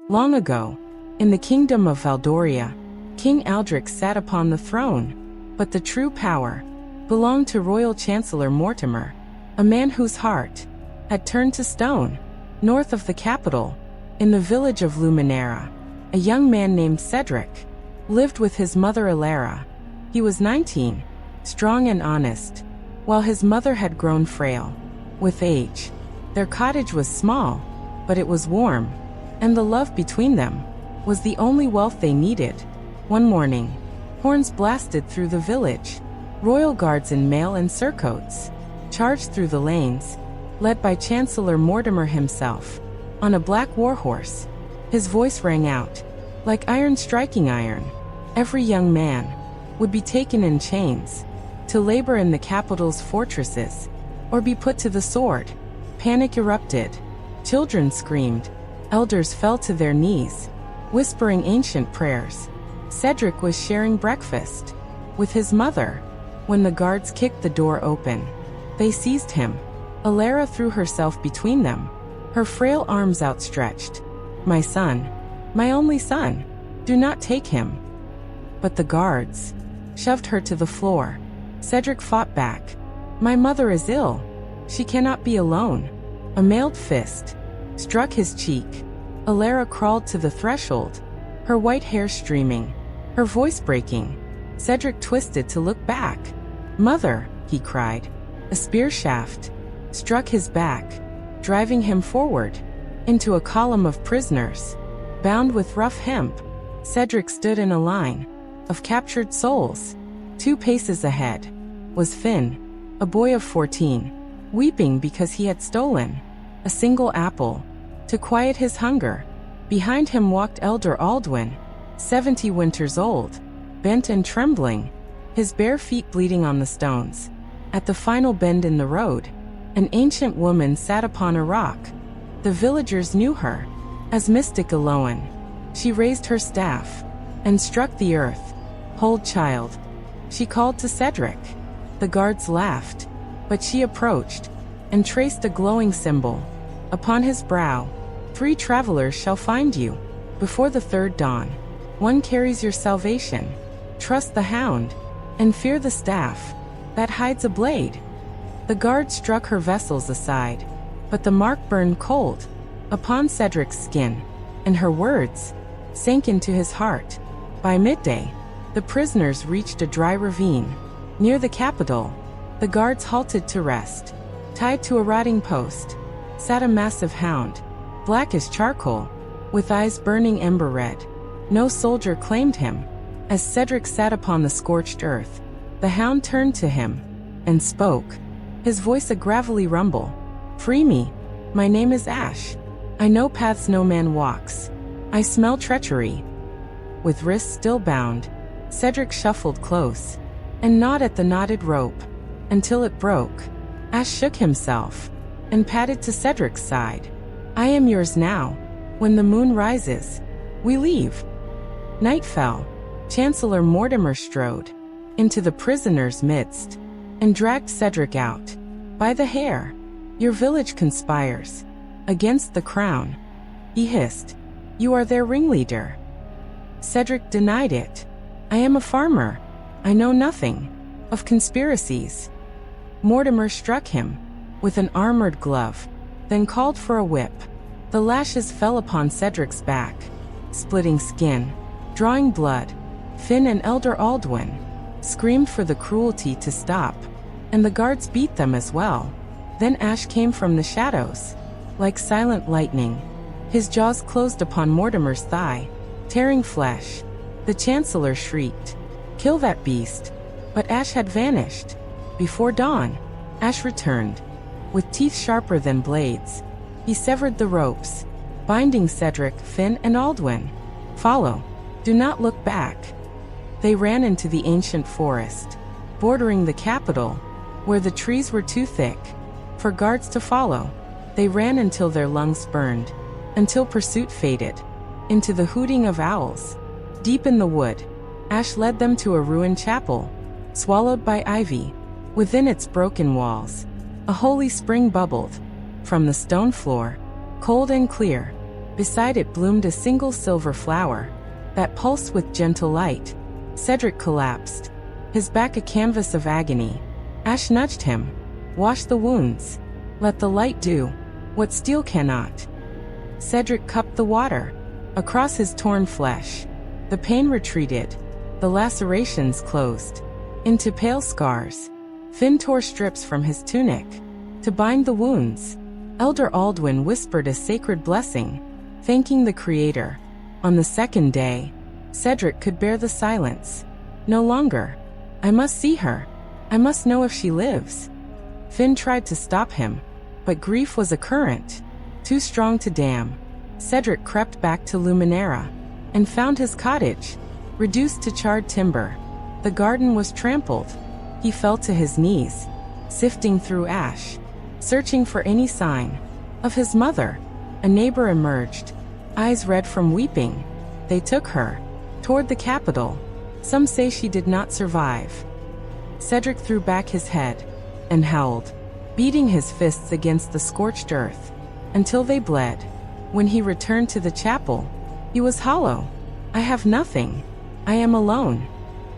Long ago, in the kingdom of Valdoria, King Aldrich sat upon the throne, but the true power belonged to Royal Chancellor Mortimer, a man whose heart had turned to stone. North of the capital, in the village of Luminera, a young man named Cedric lived with his mother Alara. He was 19, strong and honest, while his mother had grown frail with age. Their cottage was small, but it was warm, and the love between them was the only wealth they needed. One morning, horns blasted through the village. Royal guards in mail and surcoats charged through the lanes, led by Chancellor Mortimer himself, on a black warhorse. His voice rang out, like iron striking iron. Every young man would be taken in chains to labor in the capital's fortresses, or be put to the sword. Panic erupted. Children screamed. Elders fell to their knees, whispering ancient prayers. Cedric was sharing breakfast with his mother when the guards kicked the door open. They seized him. Alara threw herself between them, her frail arms outstretched. "My son, my only son, do not take him." But the guards shoved her to the floor. Cedric fought back. "My mother is ill. She cannot be alone." A mailed fist struck his cheek. Alara crawled to the threshold, her white hair streaming, her voice breaking. Cedric twisted to look back. "Mother," he cried. A spear shaft struck his back, driving him forward into a column of prisoners, bound with rough hemp. Cedric stood in a line of captured souls. 2 paces ahead was Finn, a boy of 14, weeping because he had stolen a single apple to quiet his hunger. Behind him walked Elder Aldwin, 70 winters old, bent and trembling, his bare feet bleeding on the stones. At the final bend in the road, an ancient woman sat upon a rock. The villagers knew her as Mystic Eloan. She raised her staff and struck the earth. "Hold, child," she called to Cedric. The guards laughed, but she approached and traced a glowing symbol upon his brow. "3 travelers shall find you before the 3rd dawn. One carries your salvation. Trust the Hound and fear the staff that hides a blade." The guard struck her vessels aside, but the mark burned cold upon Cedric's skin, and her words sank into his heart. By midday, the prisoners reached a dry ravine near the capital. The guards halted to rest. Tied to a rotting post sat a massive hound, black as charcoal, with eyes burning ember red. No soldier claimed him. As Cedric sat upon the scorched earth, the hound turned to him and spoke, his voice a gravelly rumble. "Free me. My name is Ash. I know paths no man walks. I smell treachery." With wrists still bound, Cedric shuffled close and gnawed at the knotted rope until it broke. Ash shook himself and padded to Cedric's side. "I am yours now. When the moon rises, we leave." Night fell. Chancellor Mortimer strode into the prisoners' midst and dragged Cedric out by the hair. "Your village conspires against the crown," he hissed. "You are their ringleader." Cedric denied it. "I am a farmer. I know nothing of conspiracies." Mortimer struck him with an armored glove, then called for a whip. The lashes fell upon Cedric's back, splitting skin, drawing blood. Finn and Elder Aldwin screamed for the cruelty to stop, and the guards beat them as well. Then Ash came from the shadows, like silent lightning. His jaws closed upon Mortimer's thigh, tearing flesh. The Chancellor shrieked, "Kill that beast!" But Ash had vanished. Before dawn, Ash returned, with teeth sharper than blades. He severed the ropes, binding Cedric, Finn, and Aldwin. "Follow. Do not look back." They ran into the ancient forest, bordering the capital, where the trees were too thick for guards to follow. They ran until their lungs burned, until pursuit faded into the hooting of owls. Deep in the wood, Ash led them to a ruined chapel, swallowed by ivy. Within its broken walls, a holy spring bubbled from the stone floor, cold and clear. Beside it bloomed a single silver flower that pulsed with gentle light. Cedric collapsed, his back a canvas of agony. Ash nudged him. Wash the wounds. Let the light do what steel cannot. Cedric cupped the water across his torn flesh. The pain retreated. The lacerations closed into pale scars. Finn tore strips from his tunic to bind the wounds. Elder Aldwin whispered a sacred blessing, thanking the Creator. On the second day, Cedric could bear the silence no longer. I must see her. I must know if she lives. Finn tried to stop him, but grief was a current too strong to dam. Cedric crept back to Luminera and found his cottage reduced to charred timber. The garden was trampled. He fell to his knees, sifting through ash, searching for any sign of his mother. A neighbor emerged, eyes red from weeping. They took her toward the capital. Some say she did not survive. Cedric threw back his head and howled, beating his fists against the scorched earth until they bled. When he returned to the chapel, he was hollow. I have nothing. I am alone.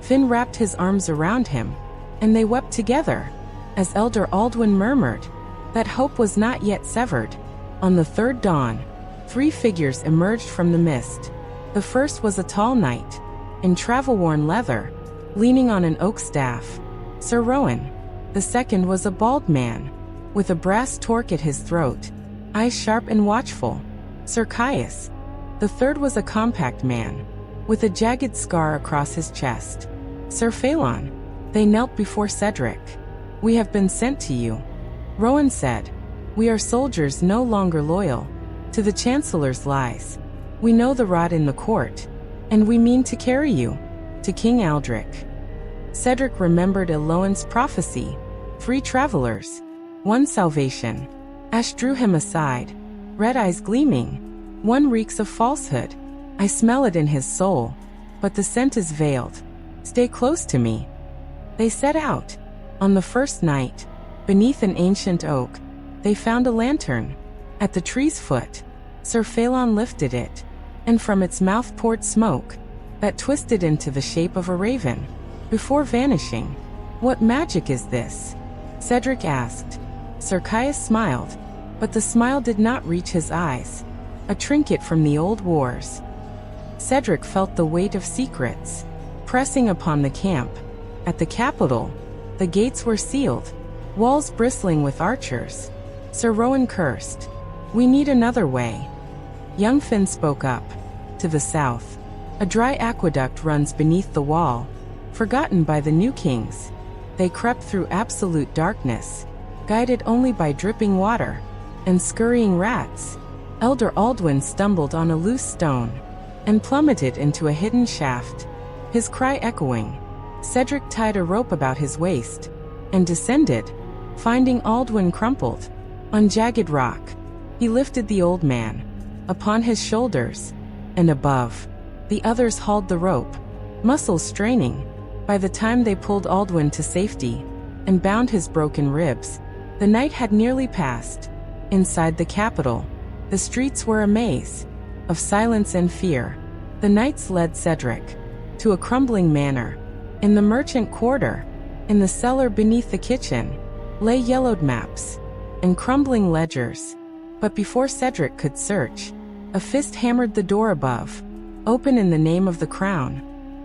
Finn wrapped his arms around him, and they wept together, as Elder Aldwin murmured that hope was not yet severed. On the third dawn, 3 figures emerged from the mist. The first was a tall knight, in travel-worn leather, leaning on an oak staff, Sir Rowan. The second was a bald man, with a brass torque at his throat, eyes sharp and watchful, Sir Caius. The third was a compact man, with a jagged scar across his chest, Sir Phelan. They knelt before Cedric. We have been sent to you, Rowan said. We are soldiers no longer loyal to the Chancellor's lies. We know the rot in the court, and we mean to carry you to King Aldrich. Cedric remembered Eloan's prophecy, 3 travelers, 1 salvation. Ash drew him aside, red eyes gleaming. 1 reeks of falsehood. I smell it in his soul, but the scent is veiled. Stay close to me. They set out. On the first night, beneath an ancient oak, they found a lantern. At the tree's foot, Sir Phelan lifted it, and from its mouth poured smoke that twisted into the shape of a raven, before vanishing. What magic is this? Cedric asked. Sir Caius smiled, but the smile did not reach his eyes. A trinket from the old wars. Cedric felt the weight of secrets pressing upon the camp. At the capital, the gates were sealed, walls bristling with archers. Sir Rowan cursed. We need another way. Young Finn spoke up. To the south, a dry aqueduct runs beneath the wall, forgotten by the new kings. They crept through absolute darkness, guided only by dripping water and scurrying rats. Elder Aldwin stumbled on a loose stone and plummeted into a hidden shaft, his cry echoing. Cedric tied a rope about his waist and descended, finding Aldwin crumpled on jagged rock. He lifted the old man upon his shoulders, and above, the others hauled the rope, muscles straining. By the time they pulled Aldwin to safety and bound his broken ribs, the night had nearly passed. Inside the capital, the streets were a maze of silence and fear. The knights led Cedric to a crumbling manor. In the merchant quarter, in the cellar beneath the kitchen, lay yellowed maps and crumbling ledgers. But before Cedric could search, a fist hammered the door above, open in the name of the crown.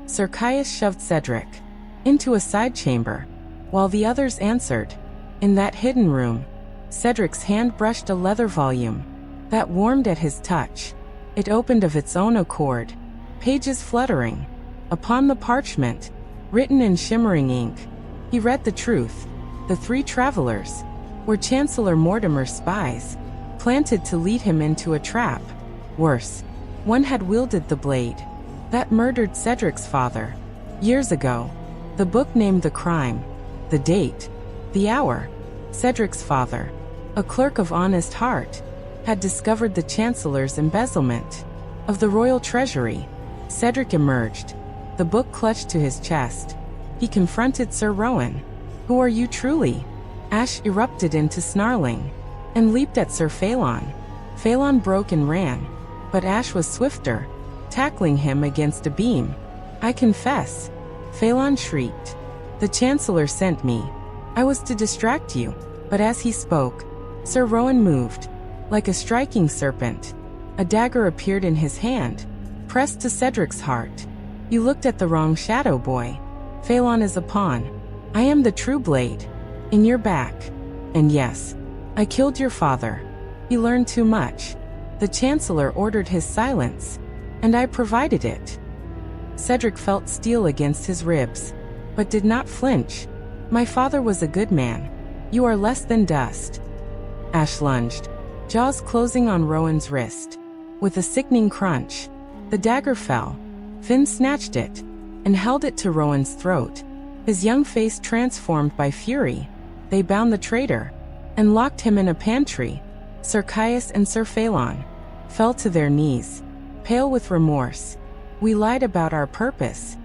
Sir Caius shoved Cedric into a side chamber, while the others answered. In that hidden room, Cedric's hand brushed a leather volume that warmed at his touch. It opened of its own accord, pages fluttering. Upon the parchment, written in shimmering ink, he read the truth. The 3 travelers were Chancellor Mortimer's spies, planted to lead him into a trap. Worse, one had wielded the blade that murdered Cedric's father years ago. The book named the crime, the date, the hour. Cedric's father, a clerk of honest heart, had discovered the Chancellor's embezzlement of the royal treasury. Cedric emerged, the book clutched to his chest. He confronted Sir Rowan. Who are you truly? Ash erupted into snarling and leaped at Sir Phelan. Phelan broke and ran, but Ash was swifter, tackling him against a beam. "I confess," Phelan shrieked. "The Chancellor sent me. I was to distract you." But as he spoke, Sir Rowan moved. Like a striking serpent, a dagger appeared in his hand, pressed to Cedric's heart. "You looked at the wrong shadow, boy. Phelan is a pawn. I am the true blade. In your back. And yes, I killed your father. He learned too much. The Chancellor ordered his silence, and I provided it." Cedric felt steel against his ribs, but did not flinch. "My father was a good man. You are less than dust." Ash lunged, jaws closing on Rowan's wrist. With a sickening crunch, the dagger fell. Finn snatched it and held it to Rowan's throat, his young face transformed by fury. They bound the traitor and locked him in a pantry. Sir Caius and Sir Phelan fell to their knees, pale with remorse. "We lied about our purpose,"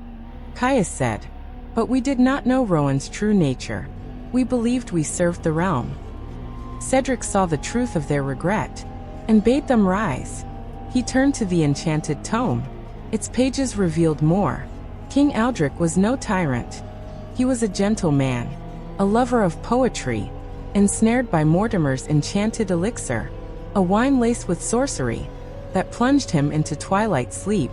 Caius said, "but we did not know Rowan's true nature. We believed we served the realm." Cedric saw the truth of their regret and bade them rise. He turned to the enchanted tome. Its pages revealed more. King Aldric was no tyrant. He was a gentle man, a lover of poetry, ensnared by Mortimer's enchanted elixir, a wine laced with sorcery that plunged him into twilight sleep,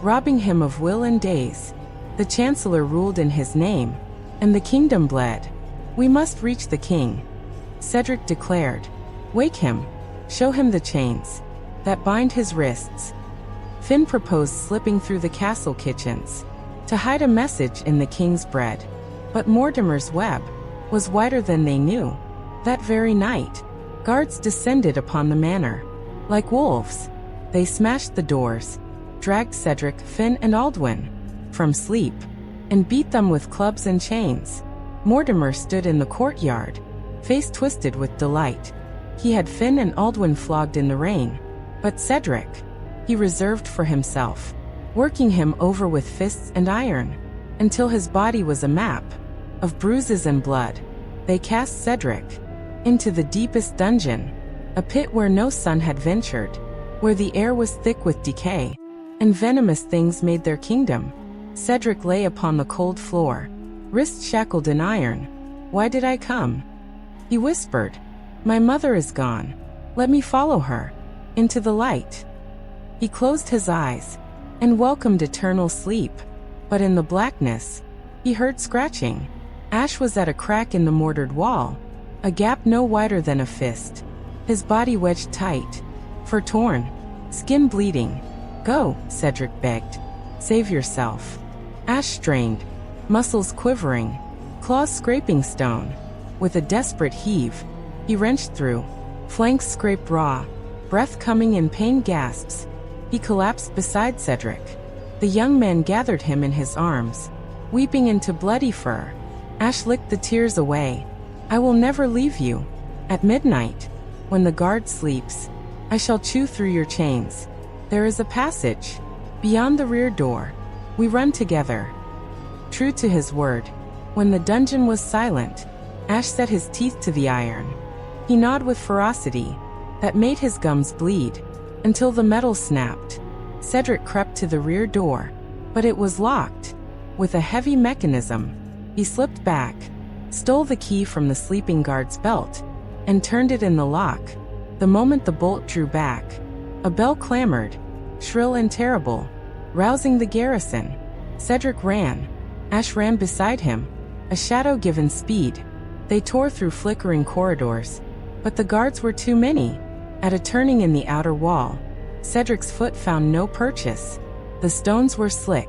robbing him of will and days. The Chancellor ruled in his name, and the kingdom bled. "We must reach the king," Cedric declared. "Wake him. Show him the chains that bind his wrists." Finn proposed slipping through the castle kitchens to hide a message in the king's bread. But Mortimer's web was wider than they knew. That very night, guards descended upon the manor. Like wolves, they smashed the doors, dragged Cedric, Finn, and Aldwin from sleep, and beat them with clubs and chains. Mortimer stood in the courtyard, face twisted with delight. He had Finn and Aldwin flogged in the rain, but Cedric, he reserved for himself, working him over with fists and iron, until his body was a map of bruises and blood. They cast Cedric into the deepest dungeon, a pit where no sun had ventured, where the air was thick with decay, and venomous things made their kingdom. Cedric lay upon the cold floor, wrists shackled in iron. "Why did I come?" he whispered. "My mother is gone. Let me follow her into the light." He closed his eyes and welcomed eternal sleep. But in the blackness, he heard scratching. Ash was at a crack in the mortared wall, a gap no wider than a fist, his body wedged tight, fur torn, skin bleeding. "Go," Cedric begged. "Save yourself." Ash strained, muscles quivering, claws scraping stone. With a desperate heave, he wrenched through. Flanks scraped raw, breath coming in pained gasps. He collapsed beside Cedric. The young man gathered him in his arms, weeping into bloody fur. Ash licked the tears away. "I will never leave you. At midnight, when the guard sleeps, I shall chew through your chains. There is a passage beyond the rear door. We run together." True to his word, when the dungeon was silent, Ash set his teeth to the iron. He gnawed with ferocity that made his gums bleed, until the metal snapped. Cedric crept to the rear door, but it was locked. With a heavy mechanism, he slipped back, stole the key from the sleeping guard's belt, and turned it in the lock. The moment the bolt drew back, a bell clamored, shrill and terrible, rousing the garrison. Cedric ran. Ash ran beside him, a shadow given speed. They tore through flickering corridors, but the guards were too many. At a turning in the outer wall, Cedric's foot found no purchase. The stones were slick.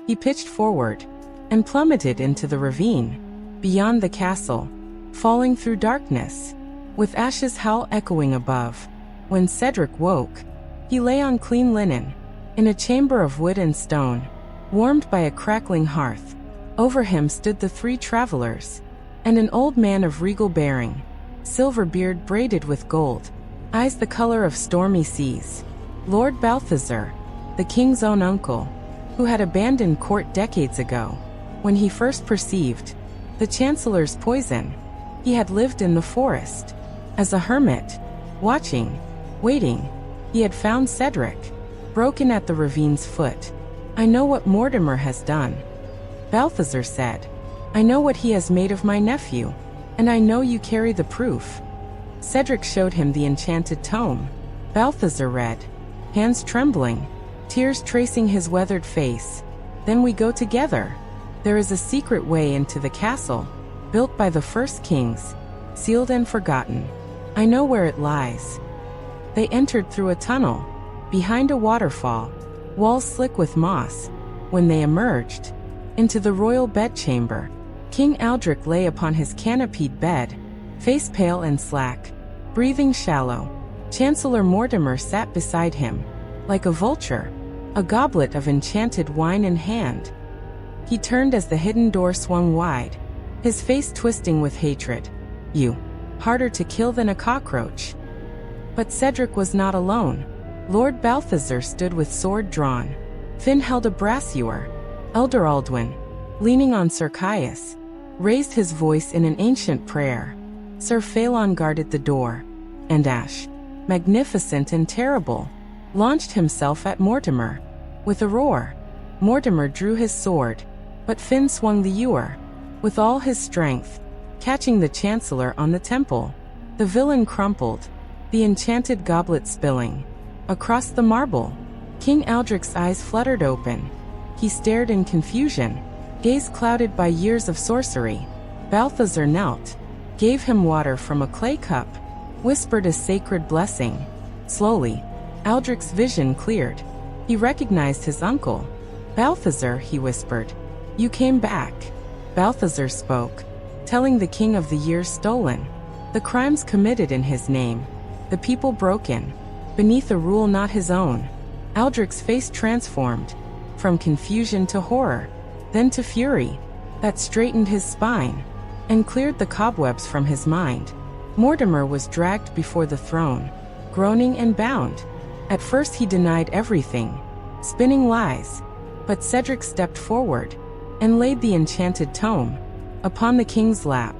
He pitched forward and plummeted into the ravine beyond the castle, falling through darkness, with Ash's howl echoing above. When Cedric woke, he lay on clean linen, in a chamber of wood and stone, warmed by a crackling hearth. Over him stood the three travelers, and an old man of regal bearing, silver beard braided with gold, eyes the color of stormy seas. Lord Balthazar, the king's own uncle, who had abandoned court decades ago. When he first perceived the Chancellor's poison, he had lived in the forest, as a hermit, watching, waiting. He had found Cedric, broken at the ravine's foot. "I know what Mortimer has done," Balthazar said. "I know what he has made of my nephew, and I know you carry the proof." Cedric showed him the enchanted tome. Balthazar read, hands trembling, tears tracing his weathered face. "Then we go together. There is a secret way into the castle, built by the first kings, sealed and forgotten. I know where it lies." They entered through a tunnel, behind a waterfall, walls slick with moss. When they emerged into the royal bedchamber, King Aldric lay upon his canopied bed, face pale and slack, breathing shallow. Chancellor Mortimer sat beside him, like a vulture, a goblet of enchanted wine in hand. He turned as the hidden door swung wide, his face twisting with hatred. "You, harder to kill than a cockroach." But Cedric was not alone. Lord Balthazar stood with sword drawn. Finn held a brass ewer. Elder Aldwin, leaning on Sir Caius, raised his voice in an ancient prayer. Sir Phalon guarded the door, and Ash, magnificent and terrible, launched himself at Mortimer. With a roar, Mortimer drew his sword, but Finn swung the ewer, with all his strength, catching the Chancellor on the temple. The villain crumpled, the enchanted goblet spilling across the marble. King Aldric's eyes fluttered open. He stared in confusion, gaze clouded by years of sorcery. Balthazar knelt, gave him water from a clay cup, whispered a sacred blessing. Slowly, Aldric's vision cleared. He recognized his uncle. "Balthazar," he whispered, "you came back." Balthazar spoke, telling the king of the years stolen, the crimes committed in his name, the people broken, beneath a rule not his own. Aldric's face transformed, from confusion to horror, then to fury, that straightened his spine, and cleared the cobwebs from his mind. Mortimer was dragged before the throne, groaning and bound. At first he denied everything, spinning lies, but Cedric stepped forward, and laid the enchanted tome upon the king's lap.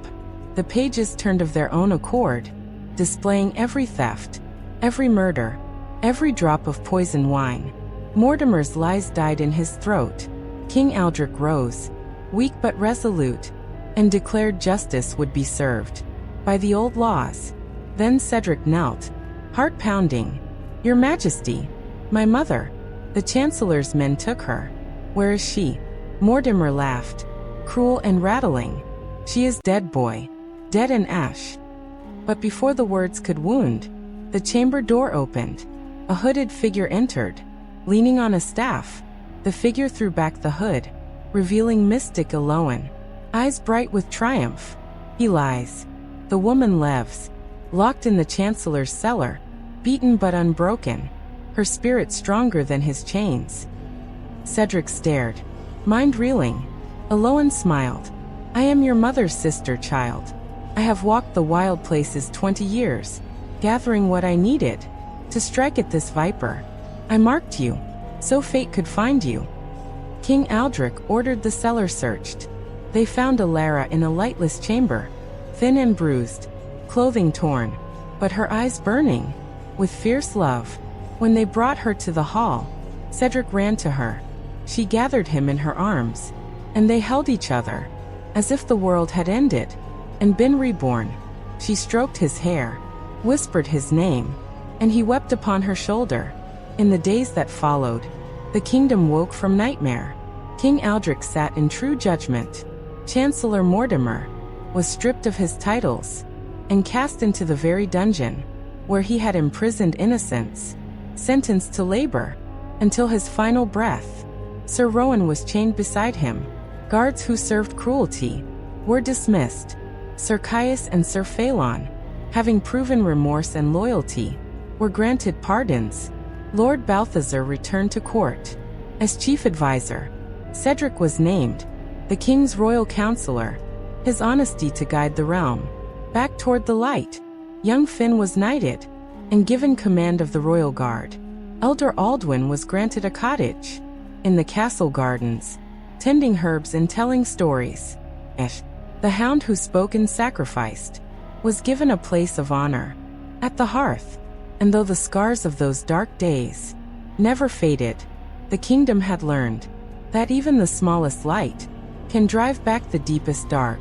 The pages turned of their own accord, displaying every theft, every murder, every drop of poison wine. Mortimer's lies died in his throat. King Aldric rose, weak but resolute, and declared justice would be served by the old laws. Then Cedric knelt, heart pounding. "Your Majesty, my mother." The Chancellor's men took her. "Where is she?" Mortimer laughed, cruel and rattling. "She is dead, boy, dead in ash." But before the words could wound, the chamber door opened. A hooded figure entered, leaning on a staff. The figure threw back the hood, revealing mystic Eloan, eyes bright with triumph. "He lies." The woman lives, locked in the Chancellor's cellar, beaten but unbroken, her spirit stronger than his chains. Cedric stared, mind reeling. Eloan smiled. "I am your mother's sister, child. I have walked the wild places 20 years, gathering what I needed to strike at this viper. I marked you, so fate could find you." King Aldric ordered the cellar searched. They found Alara in a lightless chamber, thin and bruised, clothing torn, but her eyes burning with fierce love. When they brought her to the hall, Cedric ran to her. She gathered him in her arms, and they held each other, as if the world had ended and been reborn. She stroked his hair, whispered his name, and he wept upon her shoulder. In the days that followed, the kingdom woke from nightmare. King Aldric sat in true judgment. Chancellor Mortimer was stripped of his titles and cast into the very dungeon where he had imprisoned innocents, sentenced to labor until his final breath. Sir Rowan was chained beside him. Guards who served cruelty were dismissed. Sir Caius and Sir Phalon, having proven remorse and loyalty, were granted pardons. Lord Balthazar returned to court. As chief advisor, Cedric was named the king's royal counselor, his honesty to guide the realm back toward the light. Young Finn was knighted and given command of the royal guard. Elder Aldwin was granted a cottage in the castle gardens, tending herbs and telling stories. The Hound, who spoke and sacrificed, was given a place of honor at the hearth. And though the scars of those dark days never faded, the kingdom had learned that even the smallest light can drive back the deepest dark.